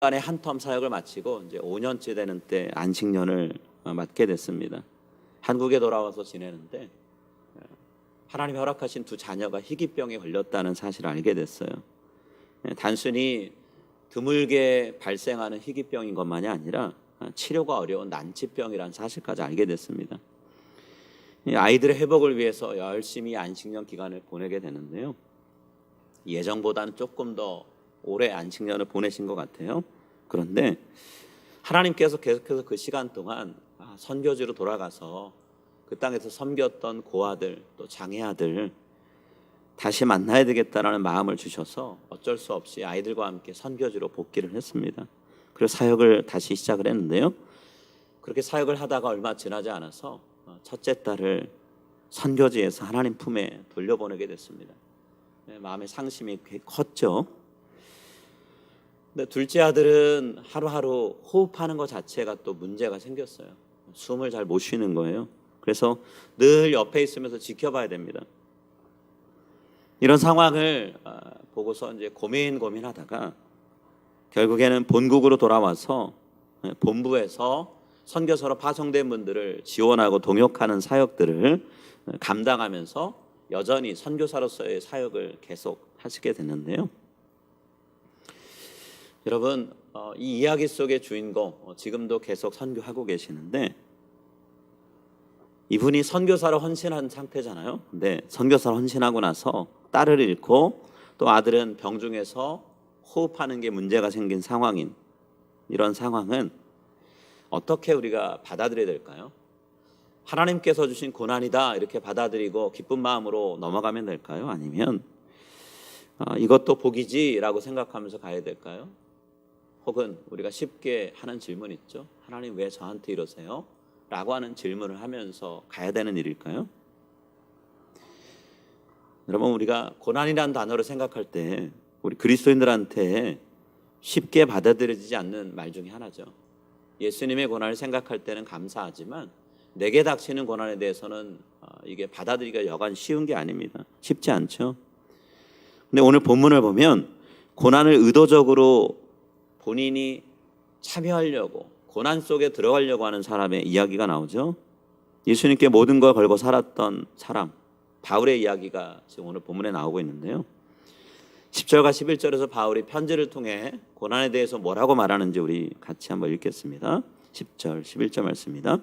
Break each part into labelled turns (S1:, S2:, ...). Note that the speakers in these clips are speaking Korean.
S1: 안에 한 텀 사역을 마치고 이제 5년째 되는 때 안식년을 맞게 됐습니다. 한국에 돌아와서 지내는데 하나님이 허락하신 두 자녀가 희귀병에 걸렸다는 사실을 알게 됐어요. 단순히 드물게 발생하는 희귀병인 것만이 아니라 치료가 어려운 난치병이라는 사실까지 알게 됐습니다. 아이들의 회복을 위해서 열심히 안식년 기간을 보내게 되는데요. 예정보다는 조금 더 오래 안식년을 보내신 것 같아요. 그런데 하나님께서 계속해서 그 시간 동안 선교지로 돌아가서 그 땅에서 섬겼던 고아들 또 장애아들 다시 만나야 되겠다라는 마음을 주셔서 어쩔 수 없이 아이들과 함께 선교지로 복귀를 했습니다. 그래서 사역을 다시 시작을 했는데요. 그렇게 사역을 하다가 얼마 지나지 않아서 첫째 딸을 선교지에서 하나님 품에 돌려보내게 됐습니다. 마음의 상심이 꽤 컸죠. 근데 둘째 아들은 하루하루 호흡하는 것 자체가 또 문제가 생겼어요. 숨을 잘 못 쉬는 거예요. 그래서 늘 옆에 있으면서 지켜봐야 됩니다. 이런 상황을 보고서 이제 고민하다가 결국에는 본국으로 돌아와서 본부에서 선교사로 파송된 분들을 지원하고 동역하는 사역들을 감당하면서 여전히 선교사로서의 사역을 계속 하시게 됐는데요. 여러분, 이 이야기 속의 주인공 지금도 계속 선교하고 계시는데 이분이 선교사로 헌신한 상태잖아요. 근데 선교사로 헌신하고 나서 딸을 잃고 또 아들은 병중에서 호흡하는 게 문제가 생긴 상황인 이런 상황은 어떻게 우리가 받아들여야 될까요? 하나님께서 주신 고난이다 이렇게 받아들이고 기쁜 마음으로 넘어가면 될까요? 아니면 이것도 복이지라고 생각하면서 가야 될까요? 혹은 우리가 쉽게 하는 질문 있죠. 하나님 왜 저한테 이러세요? 라고 하는 질문을 하면서 가야 되는 일일까요? 여러분, 우리가 고난이라는 단어를 생각할 때 우리 그리스도인들한테 쉽게 받아들여지지 않는 말 중에 하나죠. 예수님의 고난을 생각할 때는 감사하지만 내게 닥치는 고난에 대해서는 이게 받아들이기가 여간 쉬운 게 아닙니다. 쉽지 않죠. 근데 오늘 본문을 보면 고난을 의도적으로 본인이 참여하려고 고난 속에 들어가려고 하는 사람의 이야기가 나오죠. 예수님께 모든 걸 걸고 살았던 사람 바울의 이야기가 지금 오늘 본문에 나오고 있는데요. 10절과 11절에서 바울이 편지를 통해 고난에 대해서 뭐라고 말하는지 우리 같이 한번 읽겠습니다. 10절, 11절 말씀입니다.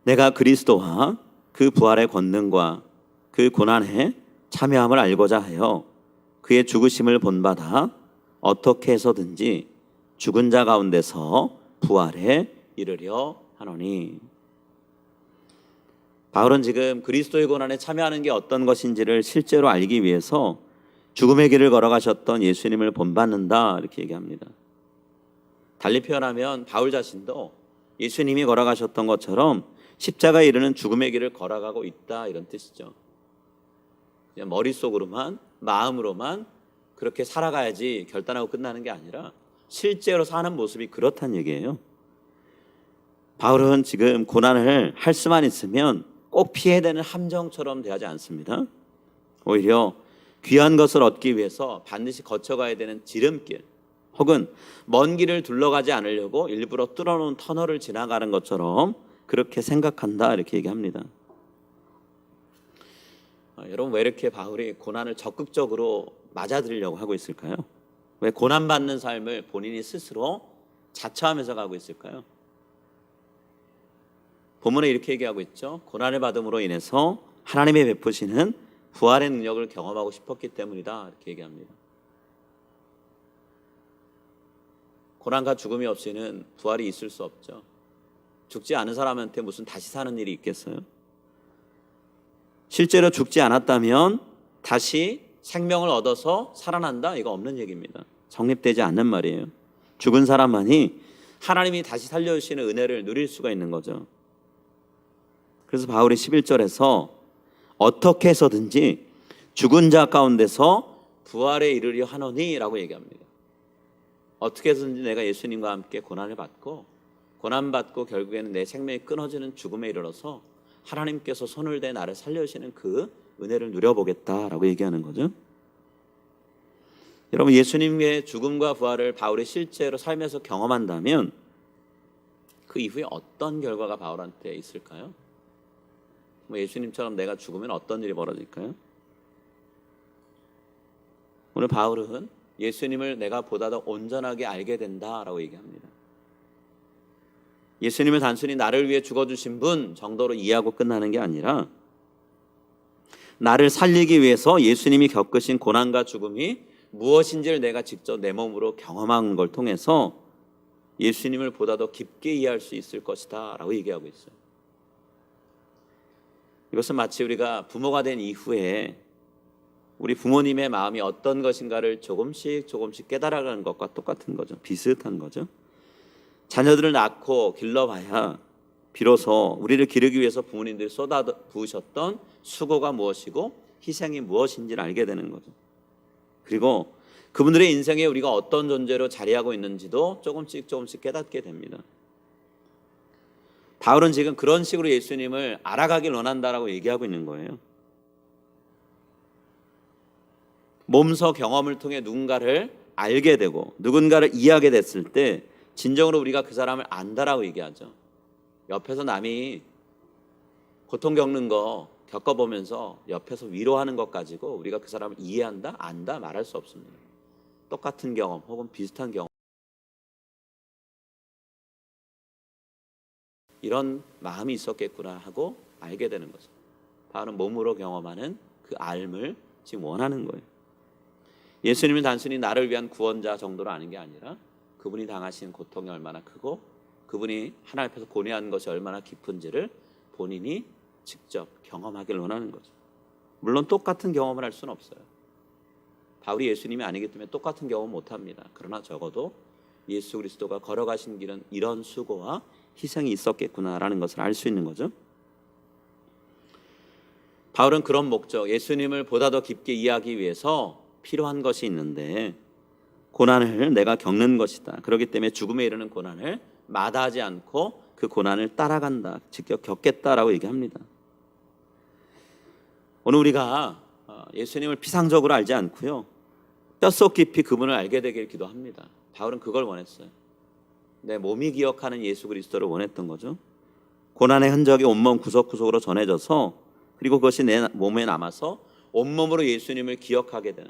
S1: 내가 그리스도와 그 부활의 권능과 그 고난에 참여함을 알고자 하여 그의 죽으심을 본받아 어떻게 해서든지 죽은 자 가운데서 부활에 이르려 하노니. 바울은 지금 그리스도의 고난에 참여하는 게 어떤 것인지를 실제로 알기 위해서 죽음의 길을 걸어가셨던 예수님을 본받는다 이렇게 얘기합니다. 달리 표현하면 바울 자신도 예수님이 걸어가셨던 것처럼 십자가에 이르는 죽음의 길을 걸어가고 있다 이런 뜻이죠. 그냥 머릿속으로만 마음으로만 그렇게 살아가야지 결단하고 끝나는 게 아니라 실제로 사는 모습이 그렇다는 얘기예요. 바울은 지금 고난을 할 수만 있으면 꼭 피해야 되는 함정처럼 대하지 않습니다. 오히려 귀한 것을 얻기 위해서 반드시 거쳐가야 되는 지름길 혹은 먼 길을 둘러가지 않으려고 일부러 뚫어놓은 터널을 지나가는 것처럼 그렇게 생각한다 이렇게 얘기합니다. 여러분, 왜 이렇게 바울이 고난을 적극적으로 맞아들이려고 하고 있을까요? 왜 고난받는 삶을 본인이 스스로 자처하면서 가고 있을까요? 본문에 이렇게 얘기하고 있죠. 고난을 받음으로 인해서 하나님의 베푸시는 부활의 능력을 경험하고 싶었기 때문이다 이렇게 얘기합니다. 고난과 죽음이 없이는 부활이 있을 수 없죠. 죽지 않은 사람한테 무슨 다시 사는 일이 있겠어요? 실제로 죽지 않았다면 다시 생명을 얻어서 살아난다? 이거 없는 얘기입니다. 성립되지 않는 말이에요. 죽은 사람만이 하나님이 다시 살려주시는 은혜를 누릴 수가 있는 거죠. 그래서 바울이 11절에서 어떻게 해서든지 죽은 자 가운데서 부활에 이르려 하노니 라고 얘기합니다. 어떻게 해서든지 내가 예수님과 함께 고난을 받고 고난받고 결국에는 내 생명이 끊어지는 죽음에 이르러서 하나님께서 손을 대 나를 살려주시는 그 은혜를 누려보겠다라고 얘기하는 거죠. 여러분, 예수님의 죽음과 부활을 바울이 실제로 삶에서 경험한다면 그 이후에 어떤 결과가 바울한테 있을까요? 뭐 예수님처럼 내가 죽으면 어떤 일이 벌어질까요? 오늘 바울은 예수님을 내가 보다 더 온전하게 알게 된다라고 얘기합니다. 예수님을 단순히 나를 위해 죽어주신 분 정도로 이해하고 끝나는 게 아니라 나를 살리기 위해서 예수님이 겪으신 고난과 죽음이 무엇인지를 내가 직접 내 몸으로 경험한 걸 통해서 예수님을 보다 더 깊게 이해할 수 있을 것이다 라고 얘기하고 있어요. 이것은 마치 우리가 부모가 된 이후에 우리 부모님의 마음이 어떤 것인가를 조금씩 깨달아가는 것과 똑같은 거죠. 비슷한 거죠. 자녀들을 낳고 길러봐야 비로소 우리를 기르기 위해서 부모님들이 쏟아부으셨던 수고가 무엇이고 희생이 무엇인지를 알게 되는 거죠. 그리고 그분들의 인생에 우리가 어떤 존재로 자리하고 있는지도 조금씩 깨닫게 됩니다. 바울은 지금 그런 식으로 예수님을 알아가길 원한다라고 얘기하고 있는 거예요. 몸소 경험을 통해 누군가를 알게 되고 누군가를 이해하게 됐을 때 진정으로 우리가 그 사람을 안다라고 얘기하죠. 옆에서 남이 고통 겪는 거 겪어보면서 옆에서 위로하는 것 가지고 우리가 그 사람을 이해한다, 안다 말할 수 없습니다. 똑같은 경험 혹은 비슷한 경험, 이런 마음이 있었겠구나 하고 알게 되는 거죠. 바울은 몸으로 경험하는 그 알을 지금 원하는 거예요. 예수님은 단순히 나를 위한 구원자 정도로 아는 게 아니라 그분이 당하신 고통이 얼마나 크고 그분이 하나님 앞에서 고뇌한 것이 얼마나 깊은지를 본인이 직접 경험하길 원하는 거죠. 물론 똑같은 경험을 할 수는 없어요. 바울이 예수님이 아니기 때문에 똑같은 경험 못합니다. 그러나 적어도 예수 그리스도가 걸어가신 길은 이런 수고와 희생이 있었겠구나라는 것을 알 수 있는 거죠. 바울은 그런 목적, 예수님을 보다 더 깊게 이해하기 위해서 필요한 것이 있는데 고난을 내가 겪는 것이다. 그렇기 때문에 죽음에 이르는 고난을 마다하지 않고 그 고난을 따라간다. 직접 겪겠다라고 얘기합니다. 오늘 우리가 예수님을 피상적으로 알지 않고요, 뼛속 깊이 그분을 알게 되길 기도합니다. 바울은 그걸 원했어요. 내 몸이 기억하는 예수 그리스도를 원했던 거죠. 고난의 흔적이 온몸 구석구석으로 전해져서 그리고 그것이 내 몸에 남아서 온몸으로 예수님을 기억하게 되는,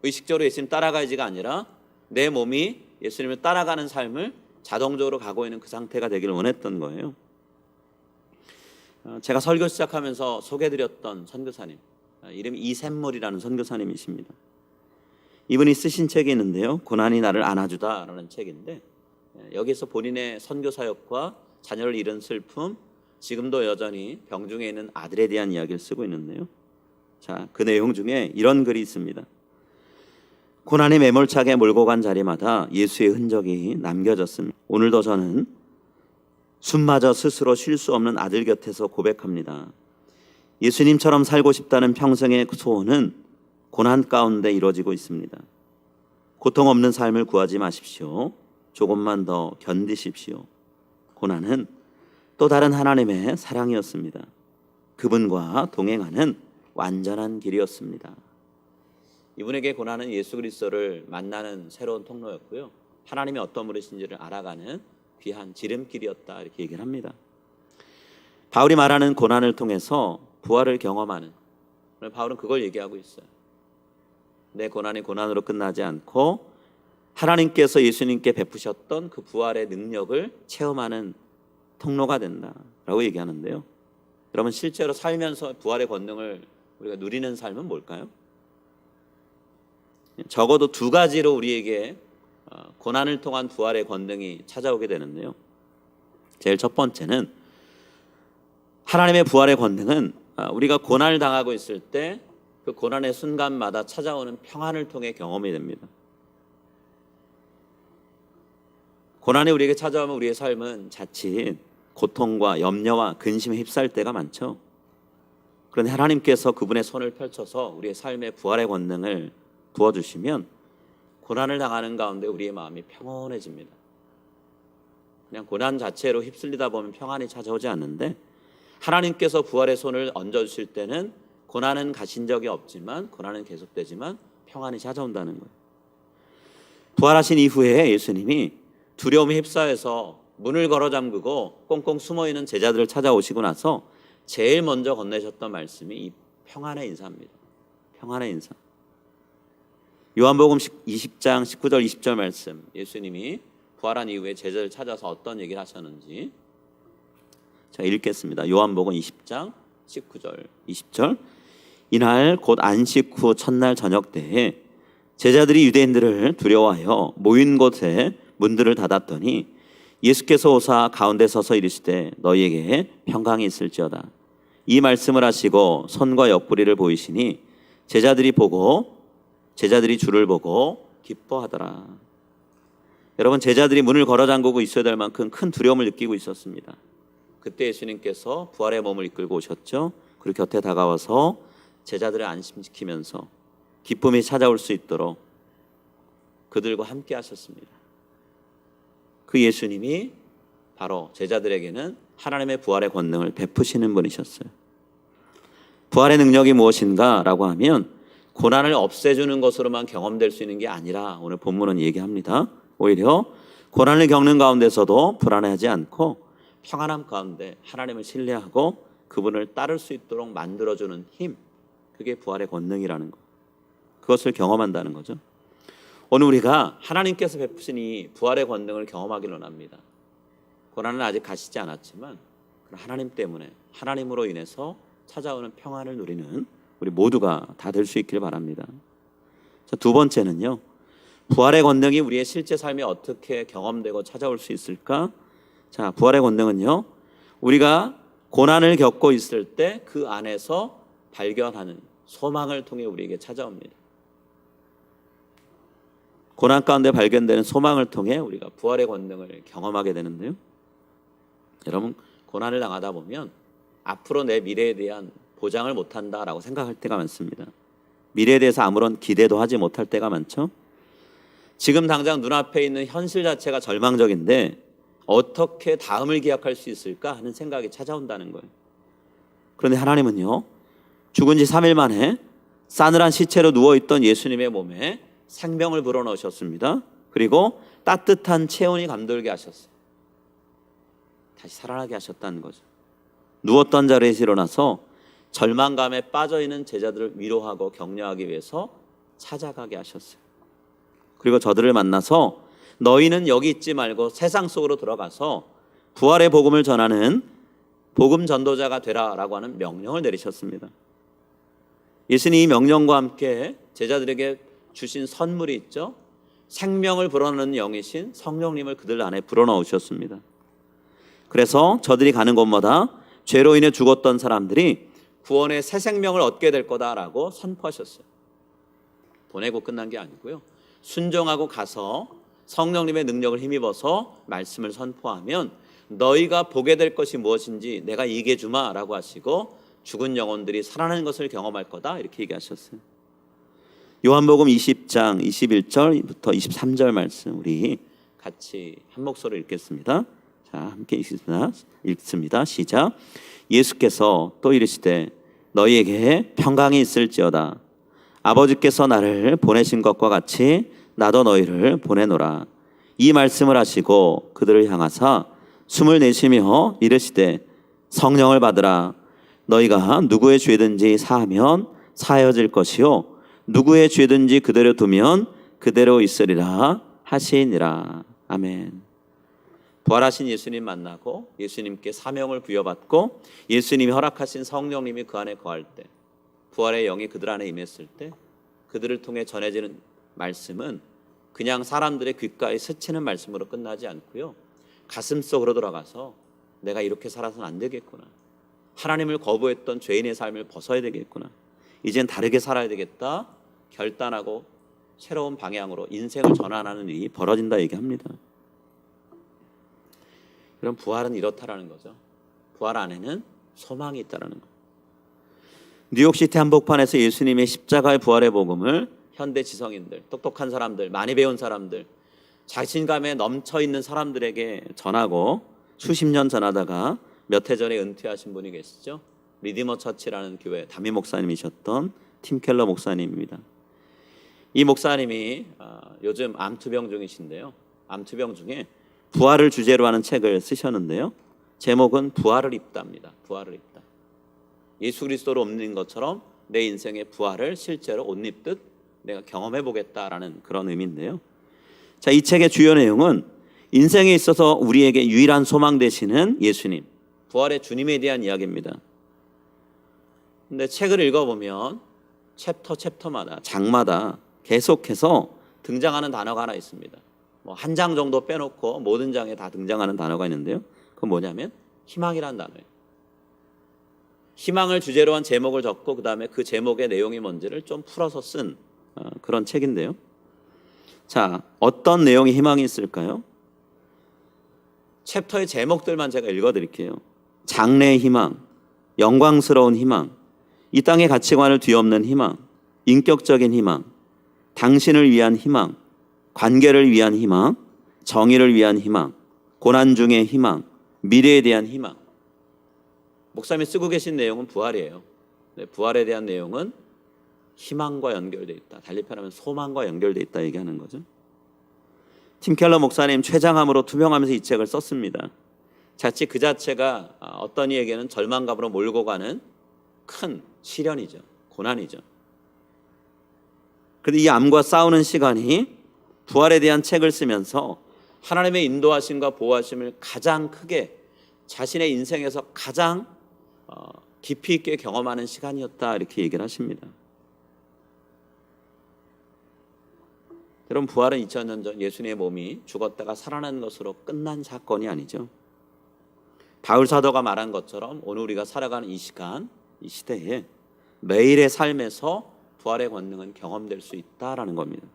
S1: 의식적으로 예수님 따라가야지가 아니라 내 몸이 예수님을 따라가는 삶을 자동적으로 가고 있는 그 상태가 되기를 원했던 거예요. 제가 설교 시작하면서 소개해드렸던 선교사님, 이름이 이샘물이라는 선교사님이십니다. 이분이 쓰신 책이 있는데요, 고난이 나를 안아주다라는 책인데, 여기서 본인의 선교 사역과 자녀를 잃은 슬픔, 지금도 여전히 병중에 있는 아들에 대한 이야기를 쓰고 있는데요, 자, 그 내용 중에 이런 글이 있습니다. 고난이 매몰차게 몰고 간 자리마다 예수의 흔적이 남겨졌습니다. 오늘도 저는 숨마저 스스로 쉴 수 없는 아들 곁에서 고백합니다. 예수님처럼 살고 싶다는 평생의 소원은 고난 가운데 이루어지고 있습니다. 고통 없는 삶을 구하지 마십시오. 조금만 더 견디십시오. 고난은 또 다른 하나님의 사랑이었습니다. 그분과 동행하는 완전한 길이었습니다. 이분에게 고난은 예수 그리스도를 만나는 새로운 통로였고요, 하나님이 어떤 분이신지를 알아가는 귀한 지름길이었다, 이렇게 얘기를 합니다. 바울이 말하는 고난을 통해서 부활을 경험하는, 바울은 그걸 얘기하고 있어요. 내 고난이 고난으로 끝나지 않고 하나님께서 예수님께 베푸셨던 그 부활의 능력을 체험하는 통로가 된다라고 얘기하는데요, 여러분, 실제로 살면서 부활의 권능을 우리가 누리는 삶은 뭘까요? 적어도 두 가지로 우리에게 고난을 통한 부활의 권능이 찾아오게 되는데요, 제일 첫 번째는, 하나님의 부활의 권능은 우리가 고난을 당하고 있을 때 그 고난의 순간마다 찾아오는 평안을 통해 경험이 됩니다. 고난이 우리에게 찾아오면 우리의 삶은 자칫 고통과 염려와 근심에 휩싸일 때가 많죠. 그런데 하나님께서 그분의 손을 펼쳐서 우리의 삶에 부활의 권능을 부어주시면 고난을 당하는 가운데 우리의 마음이 평온해집니다. 그냥 고난 자체로 휩쓸리다 보면 평안이 찾아오지 않는데, 하나님께서 부활의 손을 얹어주실 때는 고난은 가신 적이 없지만, 고난은 계속되지만 평안이 찾아온다는 거예요. 부활하신 이후에 예수님이 두려움에 휩싸여서 문을 걸어 잠그고 꽁꽁 숨어있는 제자들을 찾아오시고 나서 제일 먼저 건네셨던 말씀이 이 평안의 인사입니다. 평안의 인사. 요한복음 20장 19절 20절 말씀, 예수님이 부활한 이후에 제자를 찾아서 어떤 얘기를 하셨는지 제가 읽겠습니다. 요한복음 20장 19절 20절. 이날 곧 안식 후 첫날 저녁 때에 제자들이 유대인들을 두려워하여 모인 곳에 문들을 닫았더니 예수께서 오사 가운데 서서 이르시되 너희에게 평강이 있을지어다. 이 말씀을 하시고 손과 옆구리를 보이시니 제자들이 주를 보고 기뻐하더라. 여러분, 제자들이 문을 걸어 잠그고 있어야 될 만큼 큰 두려움을 느끼고 있었습니다. 그때 예수님께서 부활의 몸을 이끌고 오셨죠. 그리고 곁에 다가와서 제자들을 안심시키면서 기쁨이 찾아올 수 있도록 그들과 함께 하셨습니다. 그 예수님이 바로 제자들에게는 하나님의 부활의 권능을 베푸시는 분이셨어요. 부활의 능력이 무엇인가라고 하면 고난을 없애주는 것으로만 경험될 수 있는 게 아니라 오늘 본문은 얘기합니다. 오히려 고난을 겪는 가운데서도 불안해하지 않고 평안함 가운데 하나님을 신뢰하고 그분을 따를 수 있도록 만들어주는 힘, 그게 부활의 권능이라는 것. 그것을 경험한다는 거죠. 오늘 우리가 하나님께서 베푸신 이 부활의 권능을 경험하기를 원합니다. 고난은 아직 가시지 않았지만 하나님 때문에, 하나님으로 인해서 찾아오는 평안을 누리는 우리 모두가 다 될 수 있기를 바랍니다. 자, 두 번째는요, 부활의 권능이 우리의 실제 삶에 어떻게 경험되고 찾아올 수 있을까? 자, 부활의 권능은요, 우리가 고난을 겪고 있을 때 그 안에서 발견하는 소망을 통해 우리에게 찾아옵니다. 고난 가운데 발견되는 소망을 통해 우리가 부활의 권능을 경험하게 되는데요. 여러분, 고난을 당하다 보면 앞으로 내 미래에 대한 보장을 못한다라고 생각할 때가 많습니다. 미래에 대해서 아무런 기대도 하지 못할 때가 많죠. 지금 당장 눈앞에 있는 현실 자체가 절망적인데 어떻게 다음을 기약할 수 있을까 하는 생각이 찾아온다는 거예요. 그런데 하나님은요, 죽은 지 3일 만에 싸늘한 시체로 누워있던 예수님의 몸에 생명을 불어넣으셨습니다. 그리고 따뜻한 체온이 감돌게 하셨어요. 다시 살아나게 하셨다는 거죠. 누웠던 자리에서 일어나서 절망감에 빠져있는 제자들을 위로하고 격려하기 위해서 찾아가게 하셨어요. 그리고 저들을 만나서 너희는 여기 있지 말고 세상 속으로 들어가서 부활의 복음을 전하는 복음 전도자가 되라라고 하는 명령을 내리셨습니다. 예수님이 이 명령과 함께 제자들에게 주신 선물이 있죠. 생명을 불어넣는 영이신 성령님을 그들 안에 불어넣으셨습니다. 그래서 저들이 가는 곳마다 죄로 인해 죽었던 사람들이 구원의 새 생명을 얻게 될 거다라고 선포하셨어요. 보내고 끝난 게 아니고요, 순종하고 가서 성령님의 능력을 힘입어서 말씀을 선포하면 너희가 보게 될 것이 무엇인지 내가 얘기해 주마라고 하시고 죽은 영혼들이 살아나는 것을 경험할 거다, 이렇게 얘기하셨어요. 요한복음 20장 21절부터 23절 말씀 우리 같이 한 목소리로 읽겠습니다. 자, 함께 읽습니다. 시작. 예수께서 또 이르시되 너희에게 평강이 있을지어다. 아버지께서 나를 보내신 것과 같이 나도 너희를 보내노라. 이 말씀을 하시고 그들을 향하사 숨을 내쉬며 이르시되 성령을 받으라. 너희가 누구의 죄든지 사하면 사하여질 것이요 누구의 죄든지 그대로 두면 그대로 있으리라 하시니라. 아멘. 부활하신 예수님 만나고 예수님께 사명을 부여받고 예수님이 허락하신 성령님이 그 안에 거할 때, 부활의 영이 그들 안에 임했을 때 그들을 통해 전해지는 말씀은 그냥 사람들의 귓가에 스치는 말씀으로 끝나지 않고요, 가슴속으로 들어가서 내가 이렇게 살아서는 안 되겠구나, 하나님을 거부했던 죄인의 삶을 벗어야 되겠구나, 이젠 다르게 살아야 되겠다 결단하고 새로운 방향으로 인생을 전환하는 일이 벌어진다 얘기합니다. 그럼 부활은 이렇다라는 거죠. 부활 안에는 소망이 있다라는 거. 뉴욕시티 한복판에서 예수님의 십자가의 부활의 복음을 현대 지성인들, 똑똑한 사람들, 많이 배운 사람들, 자신감에 넘쳐있는 사람들에게 전하고 수십 년 전하다가 몇 해 전에 은퇴하신 분이 계시죠. 리디머 처치라는 교회 담임 목사님이셨던 팀 켈러 목사님입니다. 이 목사님이 요즘 암투병 중이신데요. 암투병 중에 부활을 주제로 하는 책을 쓰셨는데요. 제목은 부활을 입다입니다. 부활을 입다. 예수 그리스도로 옮는 것처럼 내 인생의 부활을 실제로 옷 입듯 내가 경험해 보겠다라는 그런 의미인데요. 자, 이 책의 주요 내용은 인생에 있어서 우리에게 유일한 소망 되시는 예수님, 부활의 주님에 대한 이야기입니다. 근데 책을 읽어보면 챕터마다 장마다 계속해서 등장하는 단어가 하나 있습니다. 뭐 한 장 정도 빼놓고 모든 장에 다 등장하는 단어가 있는데요. 그건 뭐냐면 희망이라는 단어예요. 희망을 주제로 한 제목을 적고 그 다음에 그 제목의 내용이 뭔지를 좀 풀어서 쓴 그런 책인데요. 자, 어떤 내용의 희망이 있을까요? 챕터의 제목들만 제가 읽어드릴게요. 장래의 희망, 영광스러운 희망, 이 땅의 가치관을 뒤엎는 희망, 인격적인 희망, 당신을 위한 희망, 관계를 위한 희망, 정의를 위한 희망, 고난 중의 희망, 미래에 대한 희망. 목사님이 쓰고 계신 내용은 부활이에요. 네, 부활에 대한 내용은 희망과 연결되어 있다. 달리 표현하면 소망과 연결되어 있다 얘기하는 거죠. 팀 켈러 목사님 최장암으로 투병하면서 이 책을 썼습니다. 자칫 그 자체가 어떤 이에게는 절망감으로 몰고 가는 큰 시련이죠. 고난이죠. 그런데 이 암과 싸우는 시간이 부활에 대한 책을 쓰면서 하나님의 인도하심과 보호하심을 가장 크게 자신의 인생에서 가장 깊이 있게 경험하는 시간이었다 이렇게 얘기를 하십니다. 여러분, 부활은 2000년 전 예수님의 몸이 죽었다가 살아난 것으로 끝난 사건이 아니죠. 바울 사도가 말한 것처럼 오늘 우리가 살아가는 이 시간, 이 시대에 매일의 삶에서 부활의 권능은 경험될 수 있다라는 겁니다.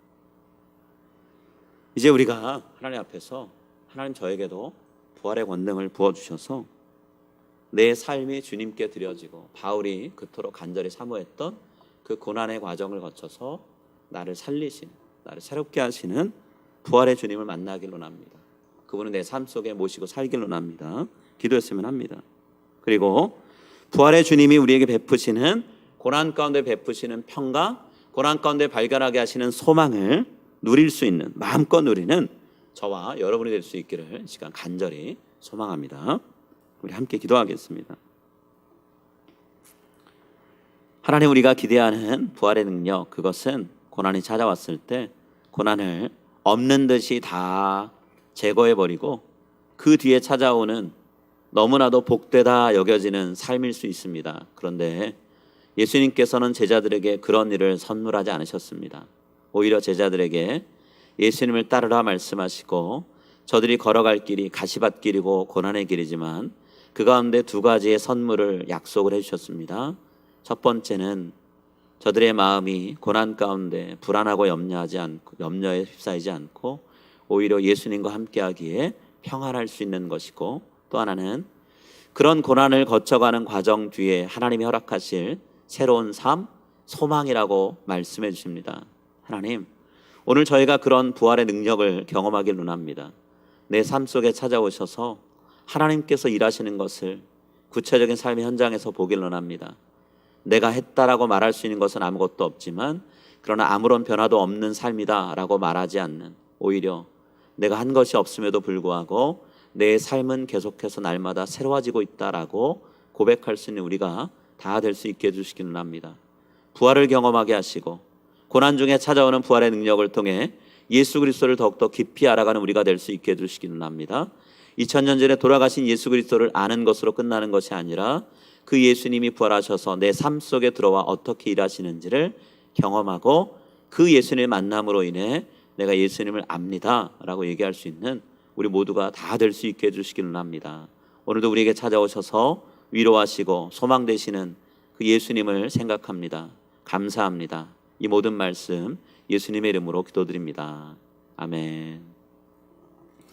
S1: 이제 우리가 하나님 앞에서 하나님 저에게도 부활의 권능을 부어주셔서 내 삶이 주님께 드려지고 바울이 그토록 간절히 사모했던 그 고난의 과정을 거쳐서 나를 살리시는, 나를 새롭게 하시는 부활의 주님을 만나길 원합니다. 그분은 내 삶 속에 모시고 살길 원합니다. 기도했으면 합니다. 그리고 부활의 주님이 우리에게 베푸시는 고난 가운데 베푸시는 평강, 고난 가운데 발견하게 하시는 소망을 누릴 수 있는, 마음껏 누리는 저와 여러분이 될 수 있기를 시간 간절히 소망합니다. 우리 함께 기도하겠습니다. 하나님, 우리가 기대하는 부활의 능력, 그것은 고난이 찾아왔을 때 고난을 없는 듯이 다 제거해버리고 그 뒤에 찾아오는 너무나도 복되다 여겨지는 삶일 수 있습니다. 그런데 예수님께서는 제자들에게 그런 일을 선물하지 않으셨습니다. 오히려 제자들에게 예수님을 따르라 말씀하시고 저들이 걸어갈 길이 가시밭길이고 고난의 길이지만 그 가운데 두 가지의 선물을 약속을 해주셨습니다. 첫 번째는 저들의 마음이 고난 가운데 불안하고 염려에 휩싸이지 않고 오히려 예수님과 함께하기에 평안할 수 있는 것이고, 또 하나는 그런 고난을 거쳐가는 과정 뒤에 하나님이 허락하실 새로운 삶, 소망이라고 말씀해 주십니다. 하나님, 오늘 저희가 그런 부활의 능력을 경험하길 원합니다. 내 삶 속에 찾아오셔서 하나님께서 일하시는 것을 구체적인 삶의 현장에서 보길 원합니다. 내가 했다라고 말할 수 있는 것은 아무것도 없지만 그러나 아무런 변화도 없는 삶이다라고 말하지 않는, 오히려 내가 한 것이 없음에도 불구하고 내 삶은 계속해서 날마다 새로워지고 있다라고 고백할 수 있는 우리가 다 될 수 있게 해주시길 원합니다. 부활을 경험하게 하시고 고난 중에 찾아오는 부활의 능력을 통해 예수 그리스도를 더욱더 깊이 알아가는 우리가 될 수 있게 해주시길 원합니다. 2000년 전에 돌아가신 예수 그리스도를 아는 것으로 끝나는 것이 아니라 그 예수님이 부활하셔서 내 삶 속에 들어와 어떻게 일하시는지를 경험하고 그 예수님의 만남으로 인해 내가 예수님을 압니다 라고 얘기할 수 있는 우리 모두가 다 될 수 있게 해주시길 원합니다. 오늘도 우리에게 찾아오셔서 위로하시고 소망 되시는 그 예수님을 생각합니다. 감사합니다. 이 모든 말씀 예수님의 이름으로 기도드립니다. 아멘.